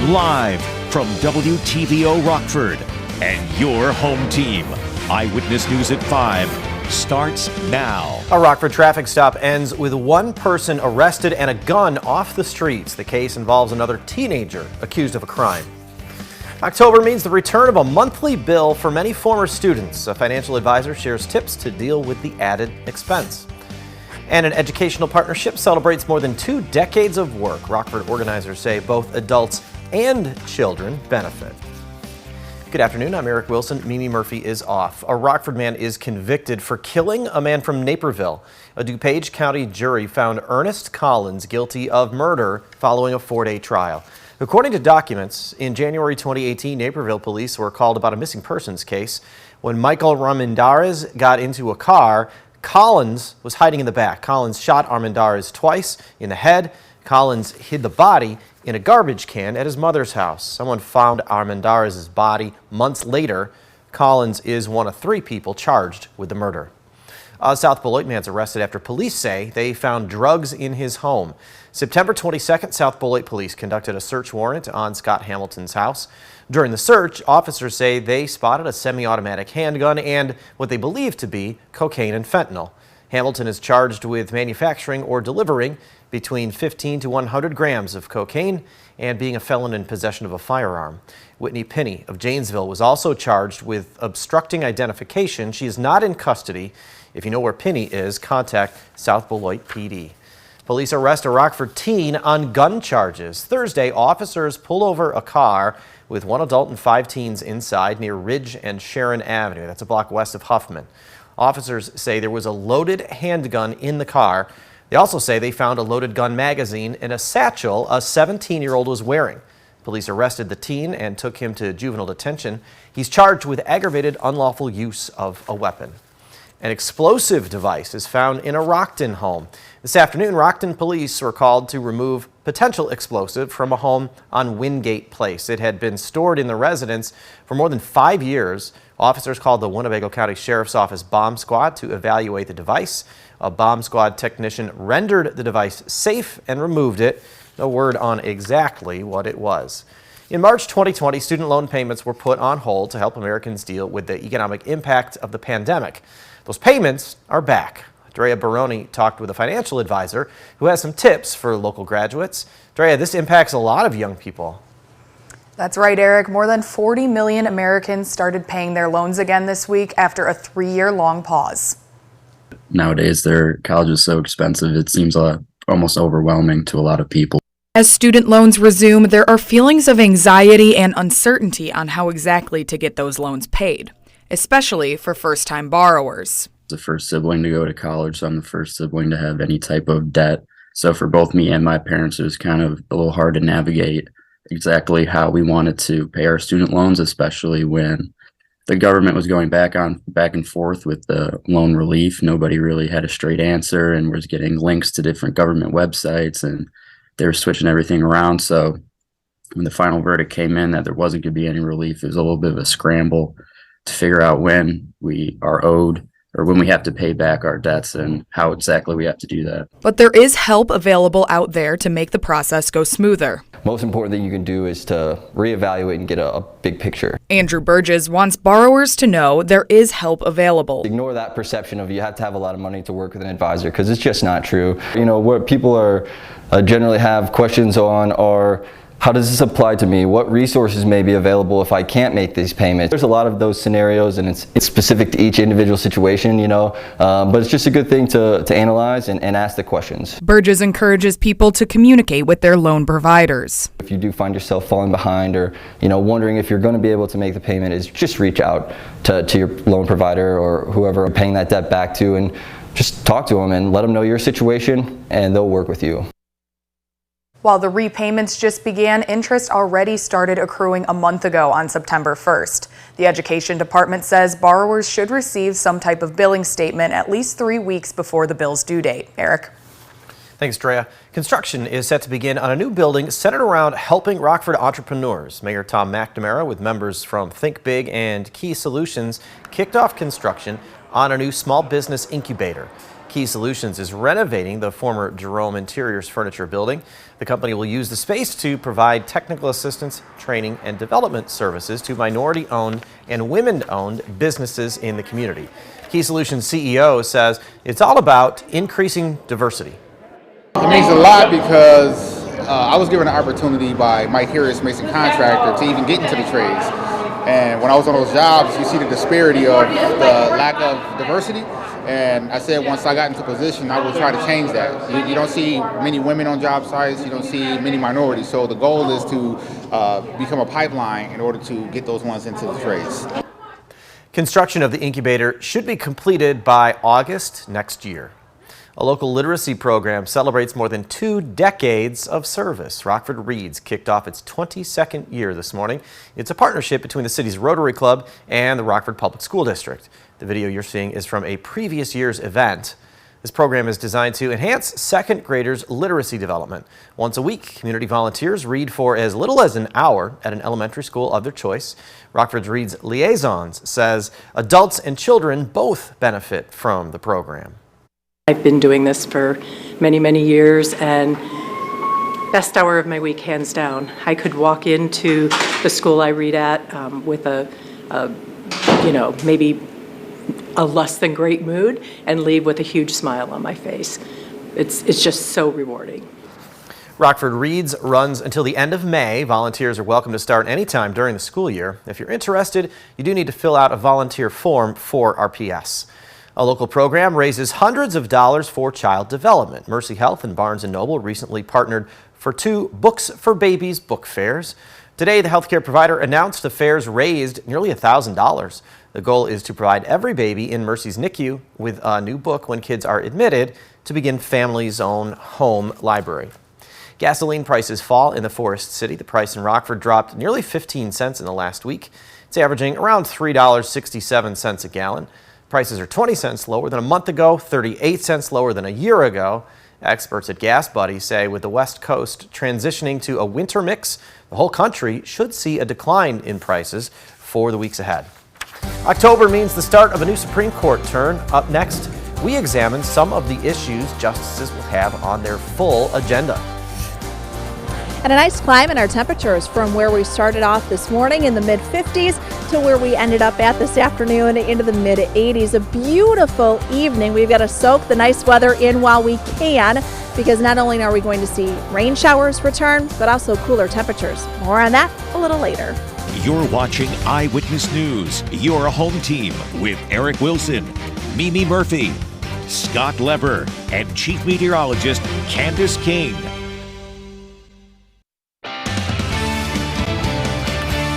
Live from WTVO Rockford and your home team. Eyewitness News at 5 starts now. A Rockford traffic stop ends with one person arrested and a gun off the streets. The case involves another teenager accused of a crime. October means the return of a monthly bill for many former students. A financial advisor shares tips to deal with the added expense. And an educational partnership celebrates more than 2 decades of work. Rockford organizers say both adults and children benefit. Good afternoon, I'm Eric Wilson. Mimi Murphy is off. A Rockford man is convicted for killing a man from Naperville. A DuPage County jury found Ernest Collins guilty of murder following a 4-day trial. According to documents, in January 2018, Naperville police were called about a missing persons case. When Michael Armendariz got into a car, Collins was hiding in the back. Collins shot Armendariz twice in the head. Collins hid the body in a garbage can at his mother's house. Someone found Armendariz's body months later. Collins is one of 3 people charged with the murder. A South Beloit man's arrested after police say they found drugs in his home. September 22nd, South Beloit police conducted a search warrant on Scott Hamilton's house. During the search, officers say they spotted a semi-automatic handgun and what they believe to be cocaine and fentanyl. Hamilton is charged with manufacturing or delivering between 15 to 100 grams of cocaine and being a felon in possession of a firearm. Whitney Pinney of Janesville was also charged with obstructing identification. She is not in custody. If you know where Pinney is, contact South Beloit PD. Police arrest a Rockford teen on gun charges. Thursday, officers pull over a car with 1 adult and 5 teens inside near Ridge and Sharon Avenue. That's a block west of Huffman. Officers say there was a loaded handgun in the car. They also say they found a loaded gun magazine in a satchel a 17-year-old was wearing. Police arrested the teen and took him to juvenile detention. He's charged with aggravated unlawful use of a weapon. An explosive device is found in a Rockton home. This afternoon, Rockton Police were called to remove potential explosive from a home on Wingate Place. It had been stored in the residence for more than 5 years. Officers called the Winnebago County Sheriff's Office bomb squad to evaluate the device. A bomb squad technician rendered the device safe and removed it. No word on exactly what it was. In March 2020, student loan payments were put on hold to help Americans deal with the economic impact of the pandemic. Those payments are back. Drea Baroni talked with a financial advisor who has some tips for local graduates. Drea, this impacts a lot of young people. That's right, Eric. More than 40 million Americans started paying their loans again this week after a 3-year-long pause. Nowadays, their college is so expensive, it seems almost overwhelming to a lot of people. As student loans resume, there are feelings of anxiety and uncertainty on how exactly to get those loans paid, especially for first-time borrowers. The first sibling to go to college, so I'm the first sibling to have any type of debt. So for both me and my parents, it was kind of a little hard to navigate exactly how we wanted to pay our student loans, especially when the government was going back and forth with the loan relief. Nobody really had a straight answer and was getting links to different government websites, and they were switching everything around. So when the final verdict came in that there wasn't going to be any relief, it was a little bit of a scramble to figure out when we are owed or when we have to pay back our debts and how exactly we have to do that. But there is help available out there to make the process go smoother. Most important thing you can do is to reevaluate and get a big picture. Andrew Burgess wants borrowers to know there is help available. Ignore that perception of you have to have a lot of money to work with an advisor, because it's just not true. You know, what people are generally have questions on are, how does this apply to me? What resources may be available if I can't make these payments? There's a lot of those scenarios, and it's specific to each individual situation, you know, but it's just a good thing to analyze and ask the questions. Burgess encourages people to communicate with their loan providers. If you do find yourself falling behind or, you know, wondering if you're going to be able to make the payment, is just reach out to your loan provider or whoever you're paying that debt back to, and just talk to them and let them know your situation, and they'll work with you. While the repayments just began, interest already started accruing a month ago on September 1st. The Education Department says borrowers should receive some type of billing statement at least 3 weeks before the bill's due date. Eric. Thanks, Drea. Construction is set to begin on a new building centered around helping Rockford entrepreneurs. Mayor Tom McNamara, with members from Think Big and Key Solutions, kicked off construction on a new small business incubator. Key Solutions is renovating the former Jerome Interiors Furniture building. The company will use the space to provide technical assistance, training, and development services to minority-owned and women-owned businesses in the community. Key Solutions CEO says it's all about increasing diversity. It means a lot because I was given an opportunity by Mike Harris, Mason Contractor, to even get into the trades. And when I was on those jobs, you see the disparity of the lack of diversity. And I said once I got into position, I would try to change that. You don't see many women on job sites. You don't see many minorities. So the goal is to become a pipeline in order to get those ones into the trades. Construction of the incubator should be completed by August next year. A local literacy program celebrates more than 2 decades of service. Rockford Reads kicked off its 22nd year this morning. It's a partnership between the city's Rotary Club and the Rockford Public School District. The video you're seeing is from a previous year's event. This program is designed to enhance second graders' literacy development. Once a week, community volunteers read for as little as an hour at an elementary school of their choice. Rockford Reads Liaisons says adults and children both benefit from the program. I've been doing this for many, many years, and best hour of my week, hands down. I could walk into the school I read at with maybe a less than great mood and leave with a huge smile on my face. It's just so rewarding. Rockford Reads runs until the end of May. Volunteers are welcome to start anytime during the school year. If you're interested, you do need to fill out a volunteer form for RPS. A local program raises hundreds of dollars for child development. Mercy Health and Barnes & Noble recently partnered for 2 Books for Babies book fairs. Today, the healthcare provider announced the fairs raised nearly $1,000. The goal is to provide every baby in Mercy's NICU with a new book when kids are admitted to begin family's own home library. Gasoline prices fall in the Forest City. The price in Rockford dropped nearly 15 cents in the last week. It's averaging around $3.67 a gallon. Prices are 20 cents lower than a month ago, 38 cents lower than a year ago. Experts at Gas Buddy say with the West Coast transitioning to a winter mix, the whole country should see a decline in prices for the weeks ahead. October means the start of a new Supreme Court term. Up next, we examine some of the issues justices will have on their full agenda. And a nice climb in our temperatures from where we started off this morning in the mid-50s to where we ended up at this afternoon into the mid-80s. A beautiful evening. We've got to soak the nice weather in while we can, because not only are we going to see rain showers return, but also cooler temperatures. More on that a little later. You're watching Eyewitness News, your home team with Eric Wilson, Mimi Murphy, Scott Lever, and Chief Meteorologist Candace King.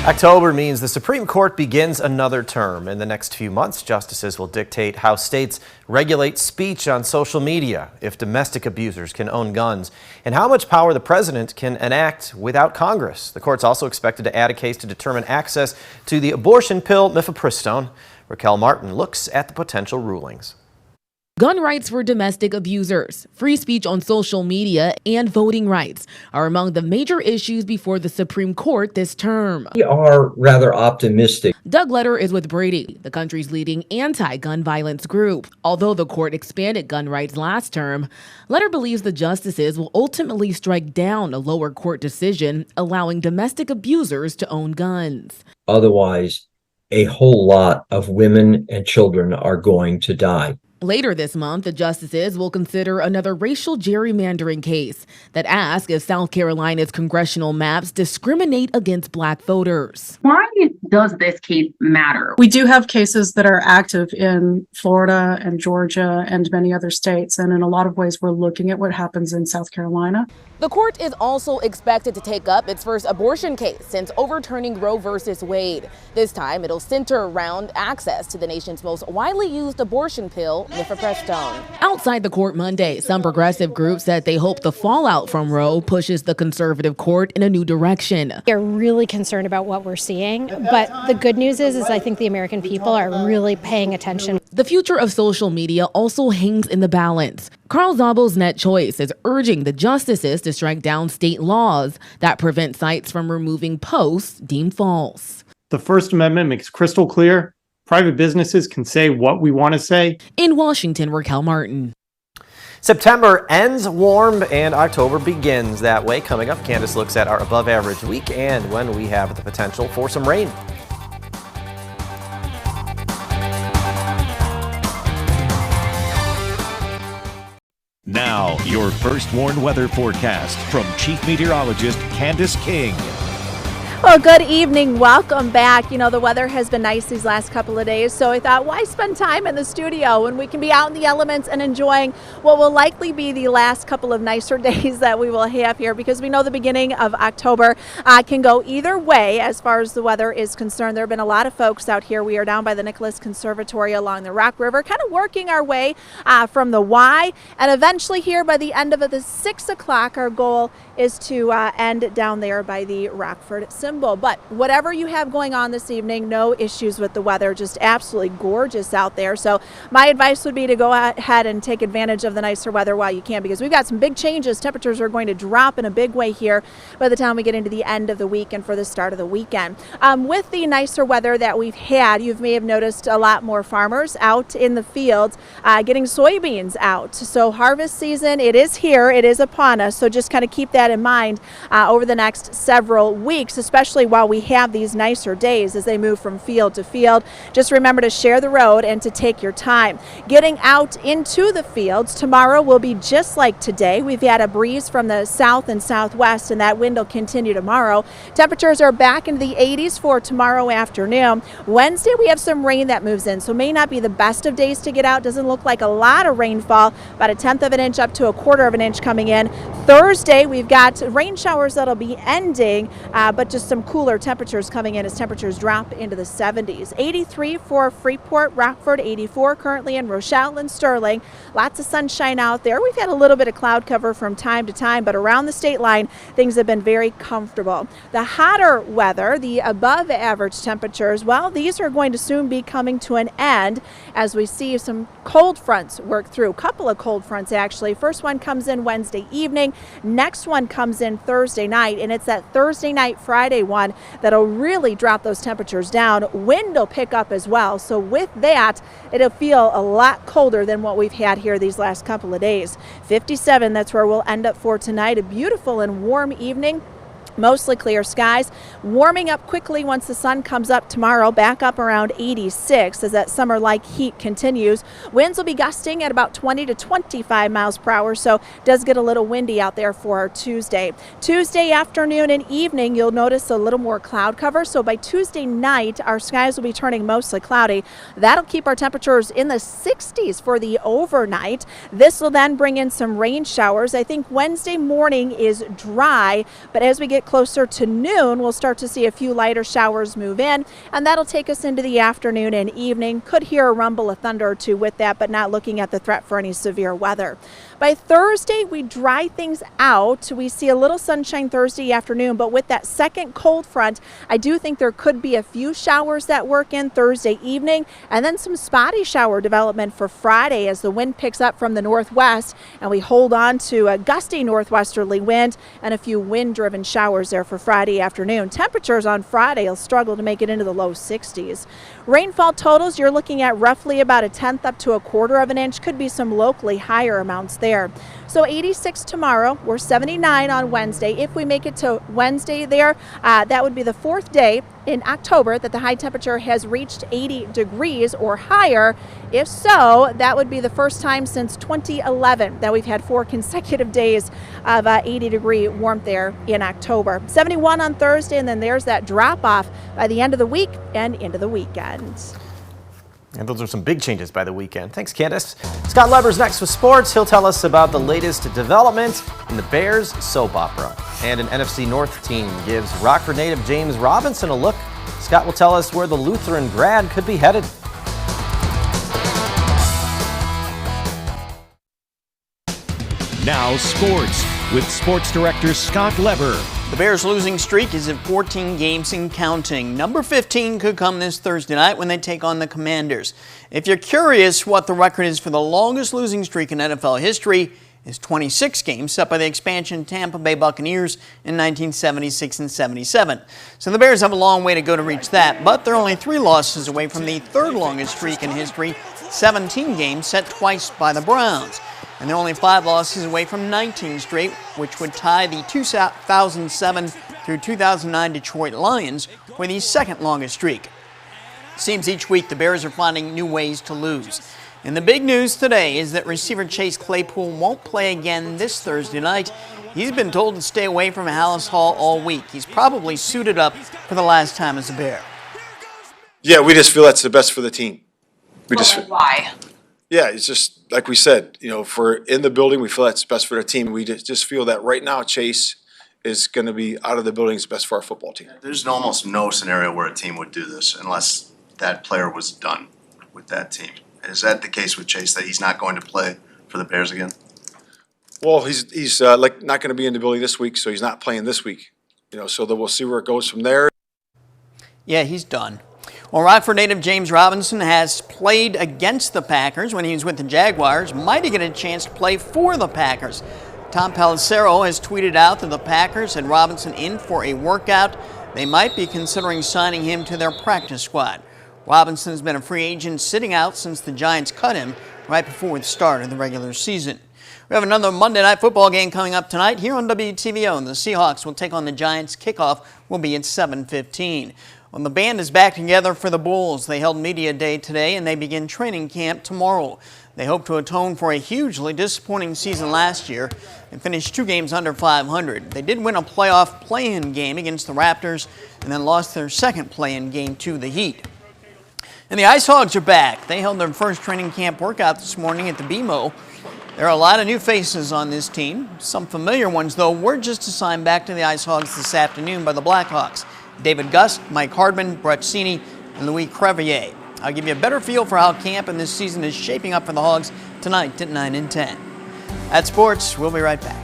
October means the Supreme Court begins another term. In the next few months, justices will dictate how states regulate speech on social media, if domestic abusers can own guns, and how much power the president can enact without Congress. The court's also expected to add a case to determine access to the abortion pill mifepristone. Raquel Martin looks at the potential rulings. Gun rights for domestic abusers, free speech on social media, and voting rights are among the major issues before the Supreme Court this term. We are rather optimistic. Doug Letter is with Brady, the country's leading anti-gun violence group. Although the court expanded gun rights last term, Letter believes the justices will ultimately strike down a lower court decision allowing domestic abusers to own guns. Otherwise, a whole lot of women and children are going to die. Later this month, the justices will consider another racial gerrymandering case that asks if South Carolina's congressional maps discriminate against black voters. Why does this case matter? We do have cases that are active in Florida and Georgia and many other states, and in a lot of ways we're looking at what happens in South Carolina. The court is also expected to take up its first abortion case since overturning Roe versus Wade. This time, it'll center around access to the nation's most widely used abortion pill, mifepristone. Outside the court Monday, some progressive groups said they hope the fallout from Roe pushes the conservative court in a new direction. They're really concerned about what we're seeing, but the good news is I think the American people are really paying attention. The future of social media also hangs in the balance. Carl Zabel's Net Choice is urging the justices to strike down state laws that prevent sites from removing posts deemed false. The First Amendment makes crystal clear private businesses can say what we want to say. In Washington, Raquel Martin. September ends warm and October begins that way. Coming up, Candace looks at our above average week and when we have the potential for some rain. Now, your first warned weather forecast from Chief Meteorologist Candace King. Well, good evening. Welcome back. You know, the weather has been nice these last couple of days, so I thought, why spend time in the studio when we can be out in the elements and enjoying what will likely be the last couple of nicer days that we will have here, because we know the beginning of October can go either way as far as the weather is concerned. There have been a lot of folks out here. We are down by the Nicholas Conservatory along the Rock River, kind of working our way from the Y, and eventually here by the end of the 6 o'clock, our goal is to end down there by the Rockford symbol. But whatever you have going on this evening, no issues with the weather, just absolutely gorgeous out there. So my advice would be to go ahead and take advantage of the nicer weather while you can, because we've got some big changes. Temperatures are going to drop in a big way here by the time we get into the end of the week and for the start of the weekend. With the nicer weather that we've had, you may have noticed a lot more farmers out in the fields getting soybeans out. So harvest season, it is here, it is upon us. So just kind of keep that in mind over the next several weeks, especially while we have these nicer days as they move from field to field. Just remember to share the road and to take your time. Getting out into the fields tomorrow will be just like today. We've had a breeze from the south and southwest, and that wind will continue tomorrow. Temperatures are back into the 80s for tomorrow afternoon. Wednesday, we have some rain that moves in, so may not be the best of days to get out. Doesn't look like a lot of rainfall, about 1/10 of an inch up to 1/4 of an inch coming in. Thursday, we've got rain showers that'll be ending, but just some cooler temperatures coming in as temperatures drop into the 70s. 83 for Freeport, Rockford, 84 currently in Rochelle and Sterling. Lots of sunshine out there. We've had a little bit of cloud cover from time to time, but around the state line, things have been very comfortable. The hotter weather, the above average temperatures, well, these are going to soon be coming to an end as we see some cold fronts work through. A couple of cold fronts, actually. First one comes in Wednesday evening. Next one comes in Thursday night, and it's that Thursday night, Friday one that'll really drop those temperatures down. Wind will pick up as well, so with that, it'll feel a lot colder than what we've had here these last couple of days. 57, that's where we'll end up for tonight. A beautiful and warm evening. Mostly clear skies, warming up quickly once the sun comes up tomorrow, back up around 86 as that summer-like heat continues. Winds will be gusting at about 20 to 25 miles per hour, so it does get a little windy out there for our Tuesday. Tuesday afternoon and evening, you'll notice a little more cloud cover, so by Tuesday night, our skies will be turning mostly cloudy. That'll keep our temperatures in the 60s for the overnight. This will then bring in some rain showers. I think Wednesday morning is dry, but as we get closer to noon, we'll start to see a few lighter showers move in, and that'll take us into the afternoon and evening. Could hear a rumble of thunder or two with that, but not looking at the threat for any severe weather. By Thursday, we dry things out. We see a little sunshine Thursday afternoon, but with that second cold front, I do think there could be a few showers that work in Thursday evening, and then some spotty shower development for Friday as the wind picks up from the northwest, and we hold on to a gusty northwesterly wind and a few wind-driven showers there for Friday afternoon. Temperatures on Friday will struggle to make it into the low 60s. Rainfall totals, you're looking at roughly about 1/10 up to 1/4 of an inch. Could be some locally higher amounts there. So 86 tomorrow. We're 79 on Wednesday. If we make it to Wednesday there, that would be the 4th day in October that the high temperature has reached 80 degrees or higher. If so, that would be the first time since 2011 that we've had 4 consecutive days of 80-degree warmth there in October. 71 on Thursday, and then there's that drop-off by the end of the week and into the weekend. And those are some big changes by the weekend. Thanks, Candace. Scott Leber's next with sports. He'll tell us about the latest development in the Bears soap opera. And an NFC North team gives Rockford native James Robinson a look. Scott will tell us where the Lutheran grad could be headed. Now sports with sports director Scott Leber. The Bears' losing streak is at 14 games and counting. Number 15 could come this Thursday night when they take on the Commanders. If you're curious what the record is for the longest losing streak in NFL history, is 26 games set by the expansion Tampa Bay Buccaneers in 1976 and 77. So the Bears have a long way to go to reach that, but they're only 3 losses away from the 3rd longest streak in history, 17 games set twice by the Browns. and they're only 5 losses away from 19 straight, which would tie the 2007 through 2009 Detroit Lions for the second longest streak. It seems each week the Bears are finding new ways to lose. And the big news today is that receiver Chase Claypool won't play again this Thursday night. He's been told to stay away from Hallis Hall all week. He's probably suited up for the last time as a Bear. Yeah, we just feel that's the best for the team. Why? Yeah, it's just like we said, if we're in the building, we feel that's best for the team. We just feel that right now Chase is going to be out of the building. It's best for our football team. There's almost no scenario where a team would do this unless that player was done with that team. Is that the case with Chase, that he's not going to play for the Bears again? Well, he's not going to be in the building this week, so he's not playing this week. So then we'll see where it goes from there. Yeah, he's done. Well, Rockford native James Robinson has played against the Packers when he was with the Jaguars. Might he get a chance to play for the Packers? Tom Pelissero has tweeted out that the Packers had Robinson in for a workout. They might be considering signing him to their practice squad. Robinson has been a free agent sitting out since the Giants cut him right before the start of the regular season. We have another Monday Night Football game coming up tonight here on WTVO, and the Seahawks will take on the Giants. Kickoff will be at 7:15. Well, the band is back together for the Bulls. They held Media Day today, and they begin training camp tomorrow. They hope to atone for a hugely disappointing season last year and finish 2 games under 500. They did win a playoff play-in game against the Raptors and then lost their second play-in game to the Heat. And the Ice Hogs are back. They held their first training camp workout this morning at the BMO. There are a lot of new faces on this team. Some familiar ones, though, were just assigned back to the Ice Hogs this afternoon by the Blackhawks. David Gust, Mike Hardman, Brett Cini, and Louis Crevier. I'll give you a better feel for how camp and this season is shaping up for the Hogs tonight at 9 and 10. At Sports, we'll be right back.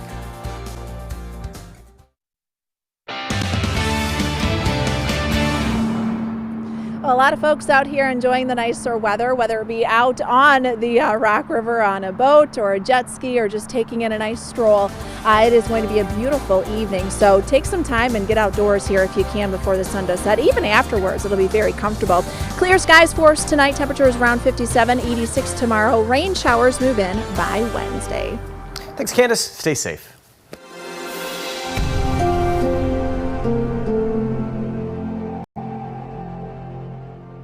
A lot of folks out here enjoying the nicer weather, whether it be out on the Rock River on a boat or a jet ski or just taking in a nice stroll. It is going to be a beautiful evening, so take some time and get outdoors here if you can before the sun does set. Even afterwards, it'll be very comfortable. Clear skies for us tonight. Temperatures around 57, 86 tomorrow. Rain showers move in by Wednesday. Thanks, Candace. Stay safe.